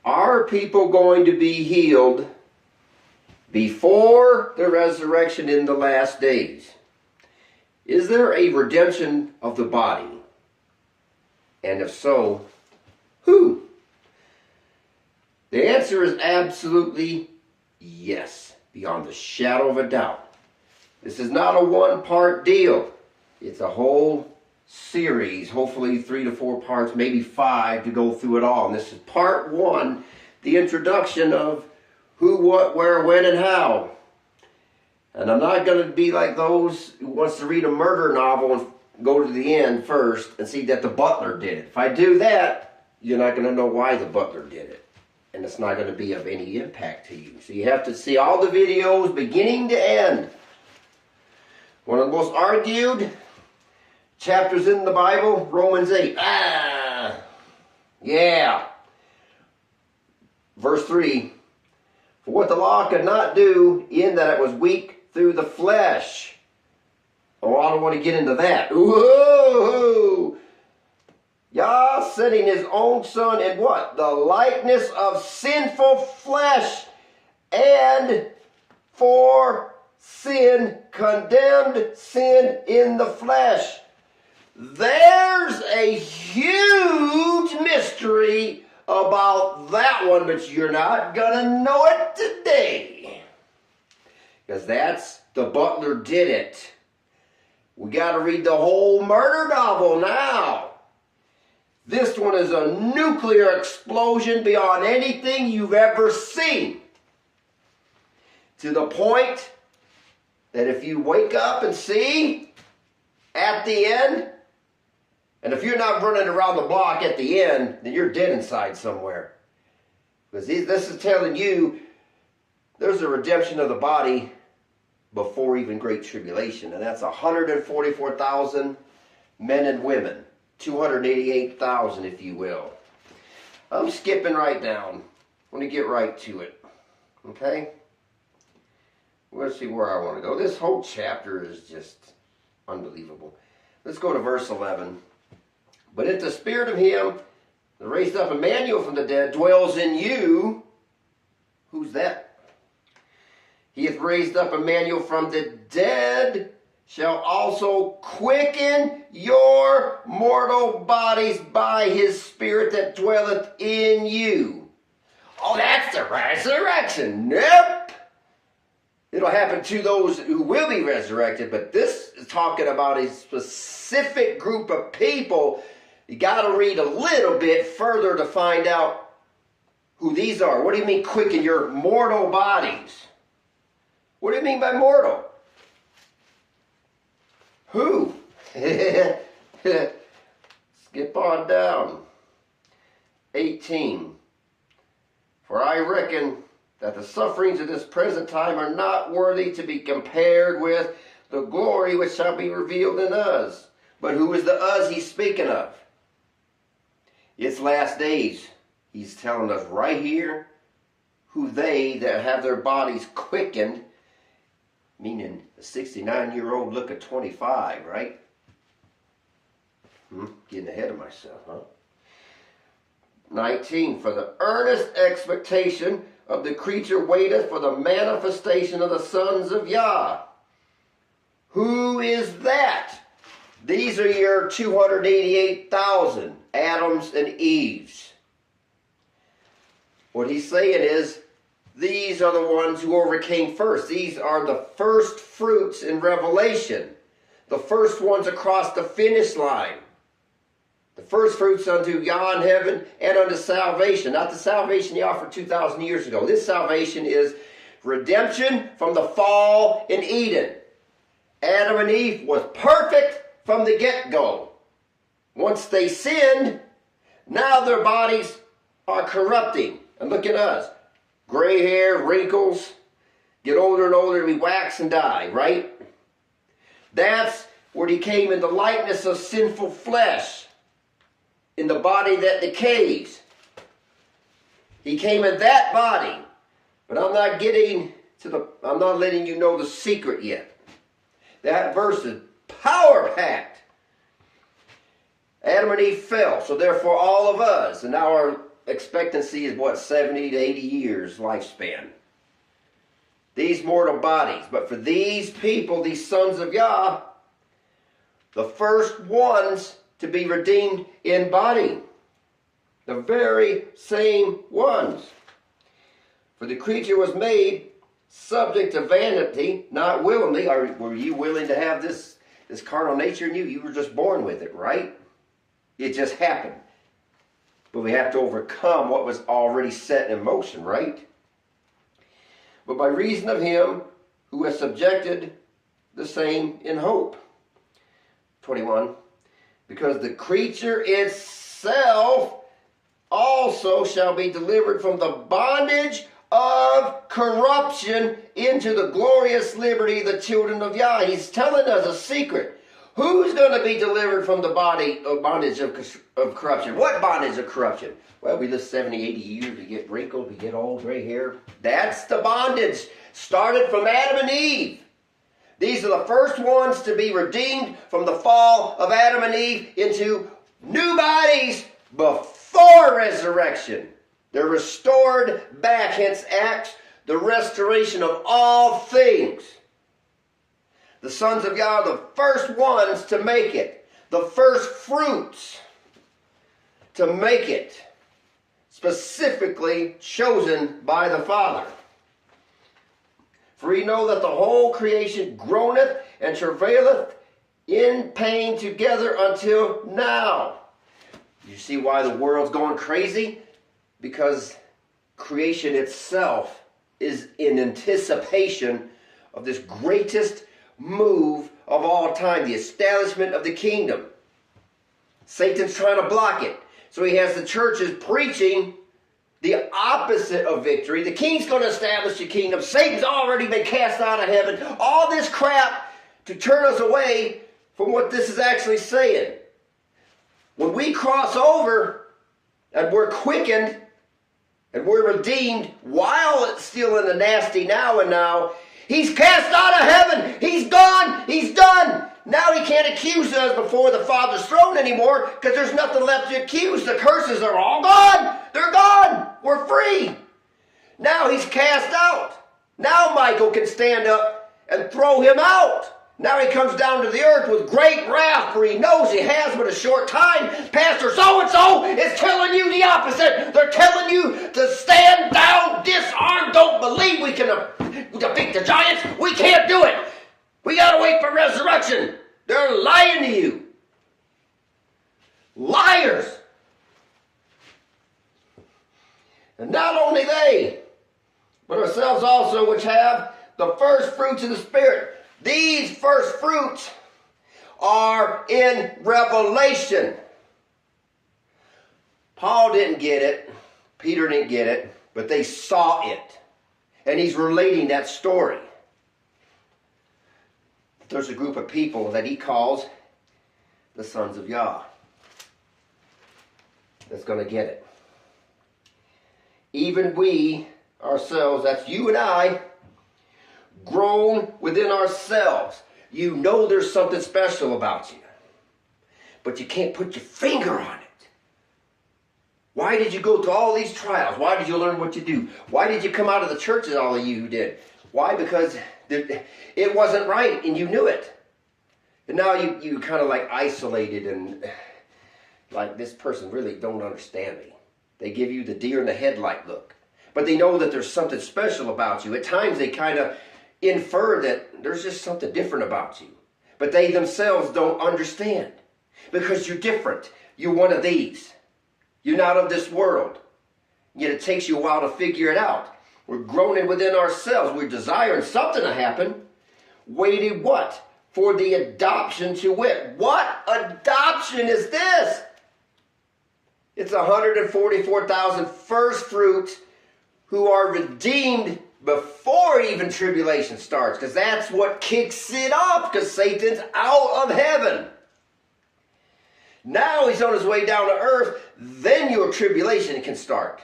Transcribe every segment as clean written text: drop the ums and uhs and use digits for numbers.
Are people going to be healed before the resurrection in the last days? Is there a redemption of the body? And if so, who? The answer is absolutely yes, beyond the shadow of a doubt. This is not a one-part deal. It's a whole series, hopefully 3 to 4 parts, maybe 5 to go through it all. And this is part 1, the introduction of who, what, where, when, and how. And I'm not going to be like those who wants to read a murder novel and go to the end first and see that the butler did it. If I do that, you're not going to know why the butler did it. And it's not going to be of any impact to you. So you have to see all the videos beginning to end. One of the most argued chapters in the Bible, Romans 8. Yeah. Verse 3. For what the law could not do, in that it was weak through the flesh. Oh, I don't want to get into that. Whoa! Yah sending his own son in what? The likeness of sinful flesh, and for sin condemned sin in the flesh. There's a huge mystery about that one, but you're not going to know it today. Because the butler did it. We got to read the whole murder novel now. This one is a nuclear explosion beyond anything you've ever seen. To the point that if you wake up and see at the end, and if you're not running around the block at the end, then you're dead inside somewhere. Because this is telling you there's a redemption of the body before even Great Tribulation. And that's 144,000 men and women. 288,000, if you will. I'm skipping right down. I'm going to get right to it. Okay? Let's see where I want to go. This whole chapter is just unbelievable. Let's go to verse 11. But if the spirit of him that raised up Emmanuel from the dead dwells in you, who's that? He hath raised up Emmanuel from the dead, shall also quicken your mortal bodies by his spirit that dwelleth in you. Oh, that's the resurrection. Nope. It'll happen to those who will be resurrected, but this is talking about a specific group of people. You got to read a little bit further to find out who these are. What do you mean quicken your mortal bodies? What do you mean by mortal? Who? Skip on down. 18. For I reckon that the sufferings of this present time are not worthy to be compared with the glory which shall be revealed in us. But who is the us he's speaking of? It's last days. He's telling us right here who they that have their bodies quickened, meaning a 69-year-old look at 25, right? Getting ahead of myself, huh? 19. For the earnest expectation of the creature waiteth for the manifestation of the sons of Yah. Who is that? These are your 288,000 Adams and Eves. What he's saying is, these are the ones who overcame first. These are the first fruits in Revelation. The first ones across the finish line. The first fruits unto Yah in heaven and unto salvation. Not the salvation he offered 2,000 years ago. This salvation is redemption from the fall in Eden. Adam and Eve was perfect from the get-go. Once they sinned, now their bodies are corrupting. And look at us. Gray hair, wrinkles, get older and older, we wax and die, right? That's where he came in the likeness of sinful flesh, in the body that decays. He came in that body, but I'm not letting you know the secret yet. That verse is power-packed. Adam and Eve fell, so therefore all of us, and now expectancy is what, 70 to 80 years lifespan. These mortal bodies. But for these people, these sons of Yah, the first ones to be redeemed in body. The very same ones. For the creature was made subject to vanity, not willingly. Were you willing to have this carnal nature in you? You were just born with it, right? It just happened. But we have to overcome what was already set in motion, right? But by reason of him who has subjected the same in hope. 21. Because the creature itself also shall be delivered from the bondage of corruption into the glorious liberty of the children of Yah. He's telling us a secret. Who's going to be delivered from the bondage of corruption? What bondage of corruption? Well, we live 70, 80 years, we get wrinkled, we get old, gray hair. That's the bondage. Started from Adam and Eve. These are the first ones to be redeemed from the fall of Adam and Eve into new bodies before resurrection. They're restored back, hence Acts, the restoration of all things. The sons of God are the first ones to make it. The first fruits to make it. Specifically chosen by the Father. For we know that the whole creation groaneth and travaileth in pain together until now. You see why the world's going crazy? Because creation itself is in anticipation of this greatest move of all time, the establishment of the kingdom. Satan's trying to block it. So he has the churches preaching the opposite of victory. The king's going to establish the kingdom. Satan's already been cast out of heaven. All this crap to turn us away from what this is actually saying. When we cross over and we're quickened and we're redeemed while it's still in the nasty now and now, he's cast out of heaven. He's gone. He's done. Now he can't accuse us before the Father's throne anymore because there's nothing left to accuse. The curses are all gone. They're gone. We're free. Now he's cast out. Now Michael can stand up and throw him out. Now he comes down to the earth with great wrath, for he knows he has but a short time. Pastor so-and-so is telling you the opposite. They're telling you to stand down, disarm, don't believe we can defeat the giants. We can't do it. We got to wait for resurrection. They're lying to you. Liars. And not only they, but ourselves also, which have the first fruits of the Spirit. These first fruits are in Revelation. Paul didn't get it. Peter didn't get it. But they saw it. And he's relating that story. There's a group of people that he calls the sons of Yah that's going to get it. Even we ourselves, that's you and I, grown within ourselves. You know there's something special about you, but you can't put your finger on it. Why did you go through all these trials? Why did you learn what you do? Why did you come out of the churches, all of you who did? Why? Because it wasn't right and you knew it. And now you kind of like isolated and like this person really don't understand me. They give you the deer in the headlight look. But they know that there's something special about you. At times they kind of infer that there's just something different about you. But they themselves don't understand. Because you're different. You're one of these. You're not of this world. Yet it takes you a while to figure it out. We're groaning within ourselves. We're desiring something to happen. Waiting what? For the adoption to wit. What adoption is this? It's 144,000 first fruits who are redeemed before even tribulation starts. Because that's what kicks it off. Because Satan's out of heaven. Now he's on his way down to earth. Then your tribulation can start.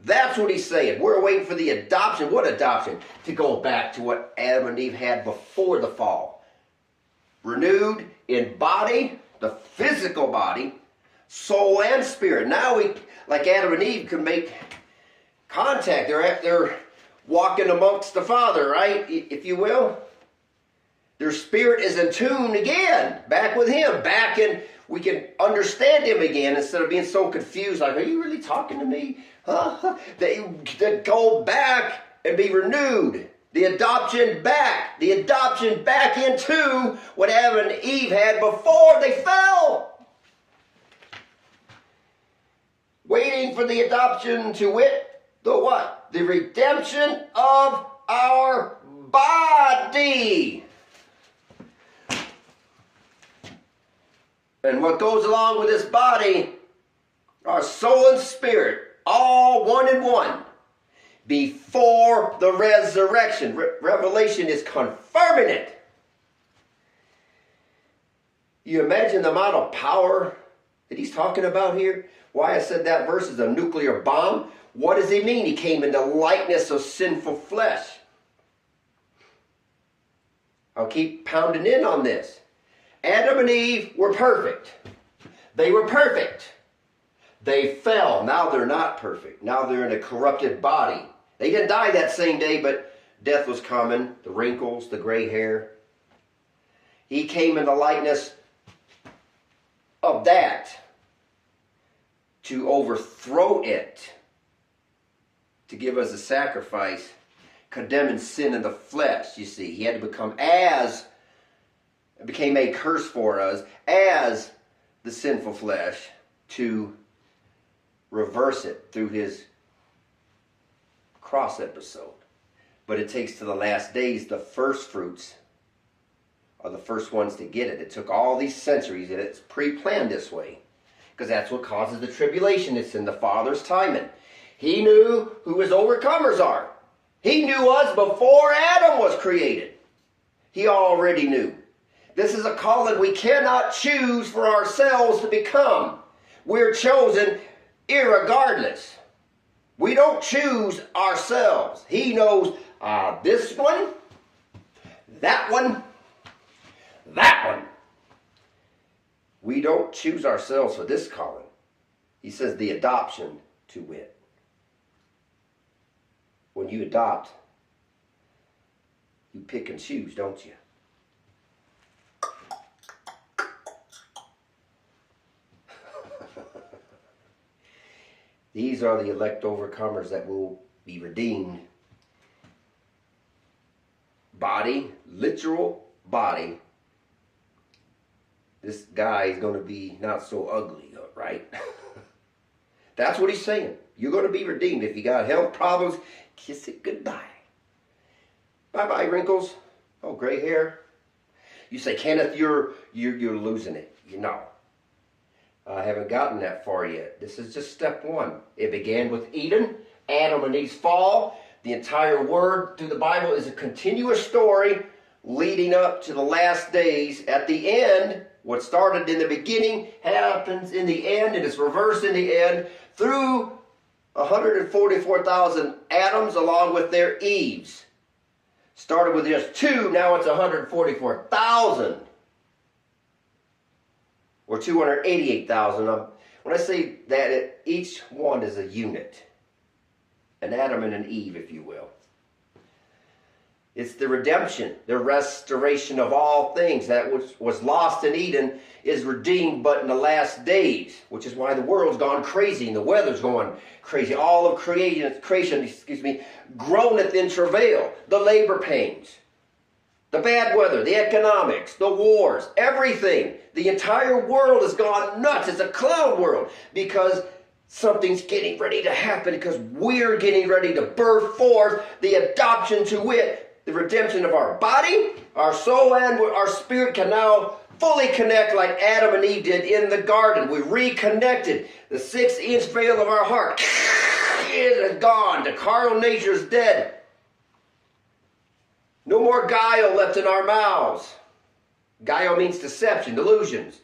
That's what he's saying. We're waiting for the adoption. What adoption? To go back to what Adam and Eve had before the fall. Renewed in body, the physical body, soul and spirit. Now we, like Adam and Eve, can make contact. They're walking amongst the Father, right? If you will. Their spirit is in tune again, back with Him, back in, we can understand Him again instead of being so confused, like, are you really talking to me? Huh? They go back and be renewed. The adoption back into what Adam and Eve had before they fell. Waiting for the adoption to wit, the what? The redemption of our body. And what goes along with this body, our soul and spirit, all one in one, before the resurrection. Revelation is confirming it. You imagine the amount of power that he's talking about here? Why I said that verse is a nuclear bomb. What does he mean? He came in the likeness of sinful flesh. I'll keep pounding in on this. Adam and Eve were perfect. They were perfect. They fell. Now they're not perfect. Now they're in a corrupted body. They didn't die that same day, but death was coming. The wrinkles, the gray hair. He came in the likeness of that to overthrow it, to give us a sacrifice, condemning sin in the flesh. You see, he had to become became a curse for us as the sinful flesh to reverse it through his cross episode. But it takes to the last days, the first fruits are the first ones to get it. It took all these centuries, and it's pre-planned this way, because that's what causes the tribulation. It's in the Father's timing. He knew who his overcomers are. He knew us before Adam was created. He already knew. This is a calling we cannot choose for ourselves to become. We're chosen irregardless. We don't choose ourselves. He knows this one, that one, that one. We don't choose ourselves for this calling. He says the adoption to wit. When you adopt, you pick and choose, don't you? These are the elect overcomers that will be redeemed. Body, literal body. This guy is going to be not so ugly, right? That's what he's saying. You're going to be redeemed. If you got health problems, kiss it goodbye. Bye-bye, wrinkles. Oh, gray hair. You say, Kenneth, you're losing it. You know. I haven't gotten that far yet. This is just step one. It began with Eden, Adam and Eve's fall. The entire word through the Bible is a continuous story leading up to the last days. At the end, what started in the beginning happens in the end, and it's reversed in the end through 144,000 Adams along with their Eves. Started with just 2, now it's 144,000. Or 288,000. When I say that, each one is a unit. An Adam and an Eve, if you will. It's the redemption, the restoration of all things. That which was lost in Eden is redeemed but in the last days, which is why the world's gone crazy and the weather's going crazy. All of creation, groaneth in travail. The labor pains, the bad weather, the economics, the wars, everything. The entire world has gone nuts. It's a clown world because something's getting ready to happen, because we're getting ready to birth forth the adoption to wit, the redemption of our body, our soul, and our spirit can now fully connect like Adam and Eve did in the garden. We reconnected. The 6-inch veil of our heart is gone. The carnal nature is dead. No more guile left in our mouths. Guile means deception, delusions.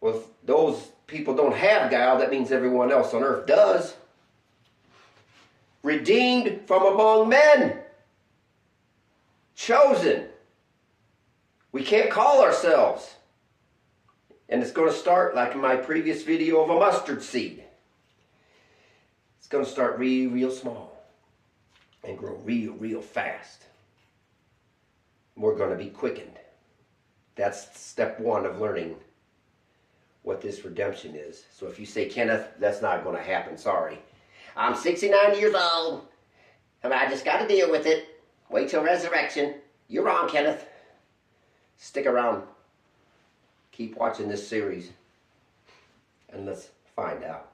Well, if those people don't have guile, that means everyone else on earth does. Redeemed from among men. Chosen. We can't call ourselves And it's going to start like in my previous video of a mustard seed. It's going to start real small and grow real fast. We're going to be quickened. That's step one of learning what this redemption is. So if you say, Kenneth, that's not going to happen, sorry. I'm 69 years old. I just got to deal with it. Wait till resurrection. You're wrong, Kenneth. Stick around. Keep watching this series and let's find out.